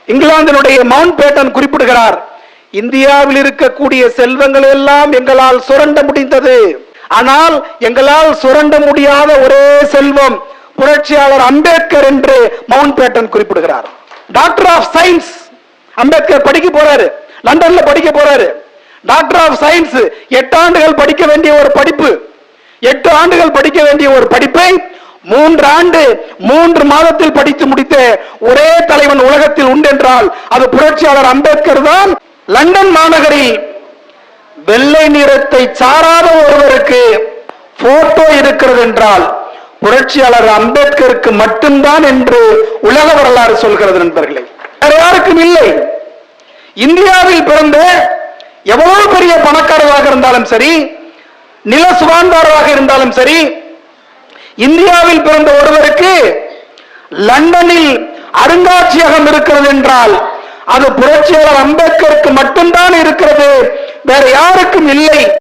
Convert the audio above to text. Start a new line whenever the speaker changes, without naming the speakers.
இங்கிலாந்தினுடைய mount pattern குறிப்பிடுகிறார், இந்தியாவில் இருக்கக்கூடிய செல்வங்கள் எல்லாம் எங்களால் சுரண்ட முடிந்தது, ஆனால் எங்களால் சுரண்ட முடியாத ஒரே செல்வம் புரட்சியாளர் அம்பேத்கர் என்று மவுண்ட் பேட்டன் குறிப்பிடுகிறார். டாக்டர் ஆஃப் சயின்ஸ் அம்பேத்கர் படிக்க போறாரு, லண்டன்ல படிக்க போறாரு. டாக்டர் ஆஃப் சயின்ஸ் 8 ஆண்டுகள் படிக்க வேண்டிய ஒரு படிப்பு, 8 ஆண்டுகள் படிக்க வேண்டிய ஒரு படிப்பை 3 ஆண்டு 3 மாதத்தில் படித்து முடித்த ஒரே தலைவன் உலகத்தில் உண்டு என்றால் அது புரட்சியாளர் அம்பேத்கர் தான். லண்டன் மாநகரில் வெள்ளை நிறத்தை சாராத ஒருவருக்கு போட்டோ இருக்கிறது என்றால் புரட்சியாளர் அம்பேத்கருக்கு மட்டும்தான் என்று உலக வரலாறு சொல்கிறது நண்பர்களே, வேற யாருக்கும் இல்லை. இந்தியாவில் பிறந்த எவ்வளவு பெரிய பணக்காரராக இருந்தாலும் சரி, நில சுகாந்தாரராக இருந்தாலும் சரி, இந்தியாவில் பிறந்த ஒருவருக்கு லண்டனில் அருங்காட்சியகம் இருக்கிறது என்றால் அது புரட்சியாளர் அம்பேத்கருக்கு மட்டும்தான் இருக்கிறது, வேற யாருக்கும் இல்லை.